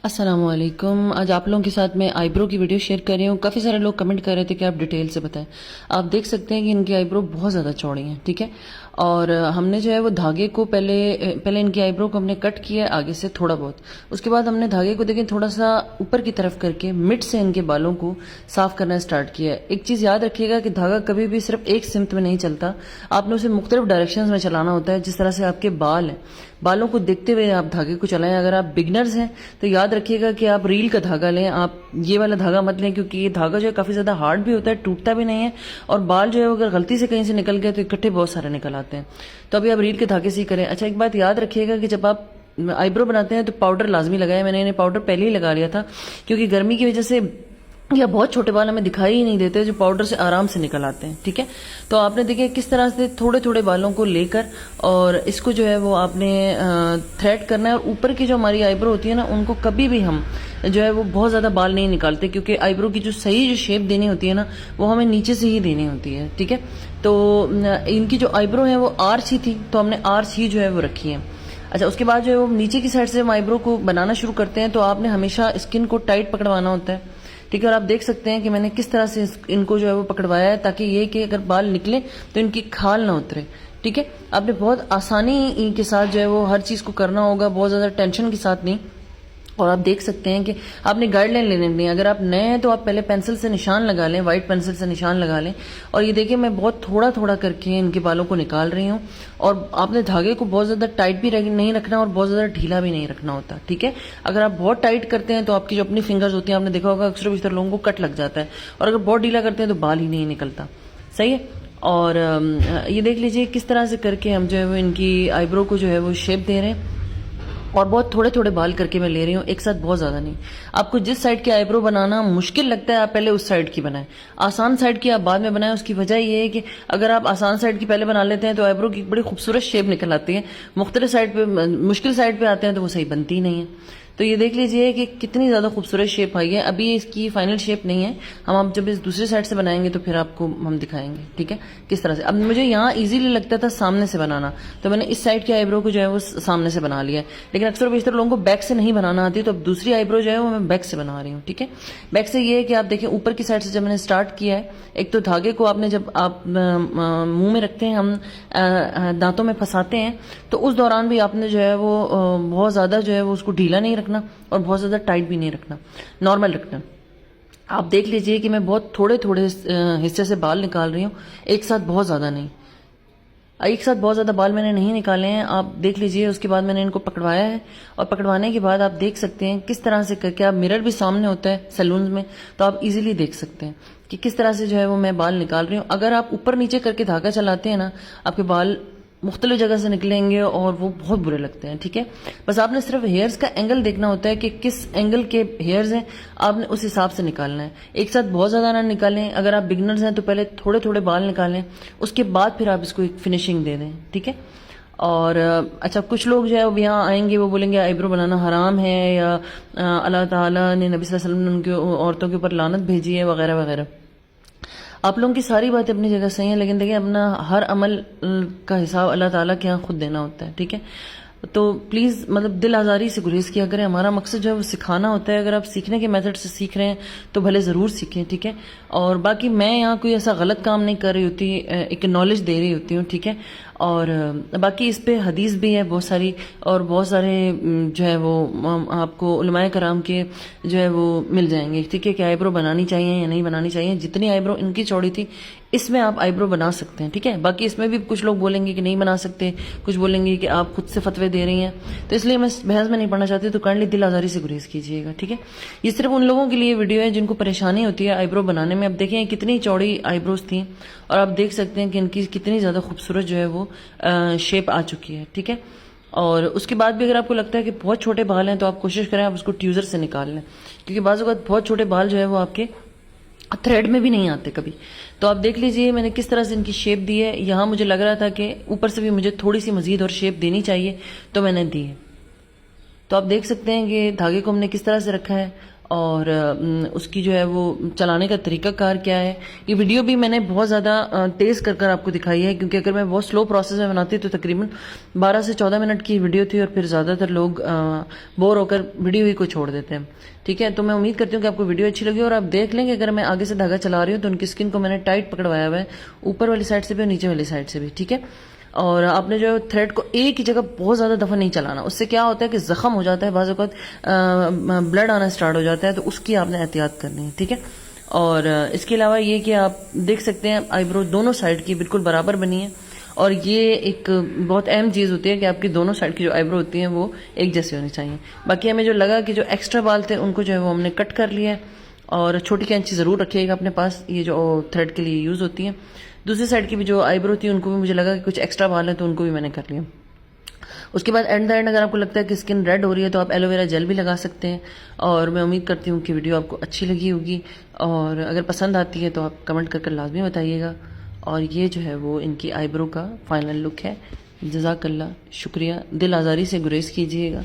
السلام علیکم. آج آپ لوگوں کے ساتھ میں آئی برو کی ویڈیو شیئر کر رہی ہوں. کافی سارے لوگ کمنٹ کر رہے تھے کہ آپ ڈیٹیل سے بتائیں. آپ دیکھ سکتے ہیں کہ ان کی آئی برو بہت زیادہ چوڑی ہیں, ٹھیک ہے. اور ہم نے جو ہے وہ دھاگے کو پہلے ان کی آئی برو کو ہم نے کٹ کیا آگے سے تھوڑا بہت. اس کے بعد ہم نے دھاگے کو دیکھیں تھوڑا سا اوپر کی طرف کر کے مڈ سے ان کے بالوں کو صاف کرنا اسٹارٹ کیا ہے. ایک چیز یاد رکھیے گا کہ دھاگا کبھی بھی صرف ایک سمت میں نہیں چلتا, آپ نے اسے مختلف ڈائریکشنز میں چلانا ہوتا ہے. جس طرح سے آپ کے بال ہیں, بالوں کو دیکھتے ہوئے آپ دھاگے کو چلائیں. اگر آپ بگنرز ہیں تو یاد رکھیے گا کہ آپ ریل کا دھاگا لیں, آپ یہ والا دھاگا مت لیں, کیونکہ یہ دھاگا جو ہے کافی زیادہ ہارڈ بھی ہوتا ہے, ٹوٹتا بھی نہیں ہے, اور بال جو ہے اگر غلطی سے کہیں سے نکل گئے تو اکٹھے بہت سارے نکل آتے ہیں. تو ابھی آپ ریل کے دھاگے سے ہی کریں. اچھا, ایک بات یاد رکھیے گا کہ جب آپ آئی برو بناتے ہیں تو پاؤڈر لازمی لگائیں. میں نے انہیں پاؤڈر پہلے ہی لگا لیا تھا, کیونکہ گرمی کی وجہ سے یا بہت چھوٹے بال ہمیں دکھائی ہی نہیں دیتے جو پاؤڈر سے آرام سے نکل آتے ہیں, ٹھیک ہے. تو آپ نے دیکھیں کس طرح سے تھوڑے تھوڑے بالوں کو لے کر اور اس کو جو ہے وہ آپ نے تھریڈ کرنا ہے. اور اوپر کی جو ہماری آئی برو ہوتی ہے نا, ان کو کبھی بھی ہم جو ہے وہ بہت زیادہ بال نہیں نکالتے, کیونکہ آئی برو کی جو صحیح جو شیپ دینی ہوتی ہے نا, وہ ہمیں نیچے سے ہی دینی ہوتی ہے, ٹھیک ہے. تو ان کی جو آئی برو ہے وہ آرچ ہی تھی, تو ہم نے آرچ ہی جو ہے وہ رکھی ہے. اچھا, اس کے بعد جو ہے وہ نیچے کی سائڈ سے ہم آئی برو کو بنانا شروع کرتے ہیں, تو آپ نے ہمیشہ اسکن کو ٹائٹ پکڑوانا ہوتا ہے, ٹھیک ہے. اور آپ دیکھ سکتے ہیں کہ میں نے کس طرح سے ان کو جو ہے وہ پکڑوایا ہے, تاکہ یہ کہ اگر بال نکلے تو ان کی کھال نہ اترے, ٹھیک ہے. آپ نے بہت آسانی کے ساتھ جو ہے وہ ہر چیز کو کرنا ہوگا, بہت زیادہ ٹینشن کے ساتھ نہیں. اور آپ دیکھ سکتے ہیں کہ آپ نے گائیڈ لائن لینی ہے. اگر آپ نئے ہیں تو آپ پہلے پینسل سے نشان لگا لیں, وائٹ پینسل سے نشان لگا لیں. اور یہ دیکھیں میں بہت تھوڑا تھوڑا کر کے ان کے بالوں کو نکال رہی ہوں. اور آپ نے دھاگے کو بہت زیادہ ٹائٹ بھی نہیں رکھنا اور بہت زیادہ ڈھیلا بھی نہیں رکھنا ہوتا, ٹھیک ہے. اگر آپ بہت ٹائٹ کرتے ہیں تو آپ کی جو اپنی فنگرز ہوتی ہیں, آپ نے دیکھا ہوگا اکثر بیشتر لوگوں کو کٹ لگ جاتا ہے, اور اگر بہت ڈھیلا کرتے ہیں تو بال ہی نہیں نکلتا, صحیح ہے. اور یہ دیکھ لیجئے کس طرح سے کر کے ہم جو ہے وہ ان کی آئی برو کو جو ہے وہ شیپ دے رہے ہیں. اور بہت تھوڑے تھوڑے بال کر کے میں لے رہی ہوں, ایک ساتھ بہت زیادہ نہیں. آپ کو جس سائڈ کی آئی برو بنانا مشکل لگتا ہے آپ پہلے اس سائڈ کی بنائیں, آسان سائڈ کی آپ بعد میں بنائیں. اس کی وجہ یہ ہے کہ اگر آپ آسان سائڈ کی پہلے بنا لیتے ہیں تو آئی برو کی بڑی خوبصورت شیپ نکل آتی ہے, مختلف سائڈ پہ مشکل سائڈ پہ آتے ہیں تو وہ صحیح بنتی ہی نہیں ہے. تو یہ دیکھ لیجئے کہ کتنی زیادہ خوبصورت شیپ آئی ہے. ابھی اس کی فائنل شیپ نہیں ہے, ہم جب اس دوسرے سائڈ سے بنائیں گے تو پھر آپ کو ہم دکھائیں گے, ٹھیک ہے, کس طرح سے. اب مجھے یہاں ایزیلی لگتا تھا سامنے سے بنانا, تو میں نے اس سائڈ کی آئی برو کو جو ہے وہ سامنے سے بنا لیا ہے. لیکن اکثر بیشتر لوگوں کو بیک سے نہیں بنانا آتی, تو اب دوسری آئی برو جو ہے وہ میں بیک سے بنا رہی ہوں, ٹھیک ہے. بیک سے یہ ہے کہ آپ دیکھیں اوپر کی سائڈ سے جب میں نے سٹارٹ کیا ہے, ایک تو دھاگے کو آپ نے جب آپ منہ میں رکھتے ہیں, ہم دانتوں میں پھنساتے ہیں, تو اس دوران بھی آپ نے جو ہے وہ بہت زیادہ جو ہے وہ اس کو ڈھیلا نہیں رکھنا اور بہت زیادہ ٹائٹ بھی نہیں رکھنا, نارمل رکھنا. آپ دیکھ لیجئے کہ میں بہت تھوڑے تھوڑے حصے سے بال نکال رہی ہوں, ایک ساتھ بہت زیادہ نہیں. ایک ساتھ بہت زیادہ بال میں نے نہیں نکالے ہیں, آپ دیکھ لیجئے. اس کے بعد میں نے ان کو پکڑوایا ہے, اور پکڑوانے کے بعد آپ دیکھ سکتے ہیں کس طرح سے کر کے, آپ مرر بھی سامنے ہوتا ہے سیلونز میں, تو آپ ایزیلی دیکھ سکتے ہیں کہ کس طرح سے جو ہے وہ میں بال نکال رہی ہوں. اگر آپ اوپر نیچے کر کے دھاگا چلاتے ہیں نا, آپ کے بال مختلف جگہ سے نکلیں گے اور وہ بہت برے لگتے ہیں, ٹھیک ہے. بس آپ نے صرف ہیئرز کا اینگل دیکھنا ہوتا ہے کہ کس اینگل کے ہیئرز ہیں, آپ نے اس حساب سے نکالنا ہے. ایک ساتھ بہت زیادہ نہ نکالیں. اگر آپ بگنرز ہیں تو پہلے تھوڑے تھوڑے بال نکالیں, اس کے بعد پھر آپ اس کو ایک فنیشنگ دے دیں, ٹھیک ہے. اور اچھا, کچھ لوگ جو ہے وہ یہاں آئیں گے, وہ بولیں گے آئی برو بنانا حرام ہے, یا اللہ تعالیٰ نے نبی صلی اللہ علیہ وسلم نے ان کی عورتوں کے اوپر لعنت بھیجی ہے وغیرہ وغیرہ. آپ لوگوں کی ساری باتیں اپنی جگہ صحیح ہیں, لیکن دیکھیں اپنا ہر عمل کا حساب اللہ تعالیٰ کے یہاں خود دینا ہوتا ہے, ٹھیک ہے. تو پلیز مطلب دل آزاری سے گریز کیا کریں. ہمارا مقصد جو ہے وہ سکھانا ہوتا ہے. اگر آپ سیکھنے کے میتھڈ سے سیکھ رہے ہیں تو بھلے ضرور سیکھیں, ٹھیک ہے. اور باقی میں یہاں کوئی ایسا غلط کام نہیں کر رہی ہوتی, ایک نالج دے رہی ہوتی ہوں, ٹھیک ہے. اور باقی اس پہ حدیث بھی ہے بہت ساری, اور بہت سارے جو ہے وہ آپ کو علماء کرام کے جو ہے وہ مل جائیں گے, ٹھیک ہے, کہ آئی برو بنانی چاہیے یا نہیں بنانی چاہیے. جتنی آئی برو ان کی چوڑی تھی اس میں آپ آئی برو بنا سکتے ہیں, ٹھیک ہے. باقی اس میں بھی کچھ لوگ بولیں گے کہ نہیں بنا سکتے, کچھ بولیں گے کہ آپ خود سے فتوے دے رہی ہیں, تو اس لیے میں بحث میں نہیں پڑھنا چاہتی. تو کائنڈلی دل آزاری سے گریز کیجیے گا, ٹھیک ہے. یہ صرف ان لوگوں کے لیے ویڈیو ہے جن کو پریشانی ہوتی ہے آئی برو بنانے میں. اب دیکھیں کتنی چوڑی آئی بروز تھیں, اور آپ دیکھ سکتے ہیں کہ ان کی کتنی زیادہ خوبصورت جو ہے وہ شیپ آ چکی ہے, ٹھیک ہے. اور اس کے بعد بھی اگر آپ کو لگتا ہے کہ بہت چھوٹے بال ہیں تو آپ کوشش کریں آپ اس کو ٹیوزر سے نکال لیں, کیونکہ بعض اوقات بہت چھوٹے بال جو ہے وہ آپ کے تھریڈ میں بھی نہیں آتے کبھی. تو آپ دیکھ لیجئے میں نے کس طرح سے ان کی شیپ دی ہے. یہاں مجھے لگ رہا تھا کہ اوپر سے بھی مجھے تھوڑی سی مزید اور شیپ دینی چاہیے, تو میں نے دی ہے. تو آپ دیکھ سکتے ہیں کہ دھاگے کو ہم نے کس طرح سے رکھا ہے, اور اس کی جو ہے وہ چلانے کا طریقہ کار کیا ہے. یہ ویڈیو بھی میں نے بہت زیادہ تیز کر آپ کو دکھائی ہے، کیونکہ اگر میں بہت سلو پروسیس میں بناتی تو تقریباً 12 سے 14 منٹ کی ویڈیو تھی، اور پھر زیادہ تر لوگ بور ہو کر ویڈیو ہی کو چھوڑ دیتے ہیں. ٹھیک ہے، تو میں امید کرتی ہوں کہ آپ کو ویڈیو اچھی لگی، اور آپ دیکھ لیں کہ اگر میں آگے سے دھاگا چلا رہی ہوں تو ان کی اسکن کو میں نے ٹائٹ پکڑوایا ہوا ہے، اوپر والی سائڈ سے بھی اور نیچے والی سائڈ سے بھی. ٹھیک ہے، اور آپ نے جو ہے تھریڈ کو ایک ہی جگہ بہت زیادہ دفعہ نہیں چلانا. اس سے کیا ہوتا ہے کہ زخم ہو جاتا ہے، بعض اوقات بلڈ آنا سٹارٹ ہو جاتا ہے، تو اس کی آپ نے احتیاط کرنی ہے. ٹھیک ہے، اور اس کے علاوہ یہ کہ آپ دیکھ سکتے ہیں آئی برو دونوں سائڈ کی بالکل برابر بنی ہے، اور یہ ایک بہت اہم چیز ہوتی ہے کہ آپ کی دونوں سائڈ کی جو آئی برو ہوتی ہیں وہ ایک جیسی ہونی چاہیے. باقی ہمیں جو لگا کہ جو ایکسٹرا بال تھے ان کو جو ہے وہ ہم نے کٹ کر لیا ہے، اور چھوٹی کینچی ضرور رکھیے گا اپنے پاس، یہ جو تھریڈ کے لیے یوز ہوتی ہیں. دوسری سائڈ کی بھی جو آئی برو تھی ان کو بھی مجھے لگا کہ کچھ ایکسٹرا بال ہیں تو ان کو بھی میں نے کر لیا. اس کے بعد اینڈ اگر آپ کو لگتا ہے کہ اسکن ریڈ ہو رہی ہے تو آپ ایلو ویرا جیل بھی لگا سکتے ہیں. اور میں امید کرتی ہوں کہ ویڈیو آپ کو اچھی لگی ہوگی، اور اگر پسند آتی ہے تو آپ کمنٹ کر لازمی بتائیے گا. اور یہ جو ہے وہ ان کی آئی برو کا فائنل لک ہے. جزاک اللہ، شکریہ، دل آزاری سے گریز کیجیے گا.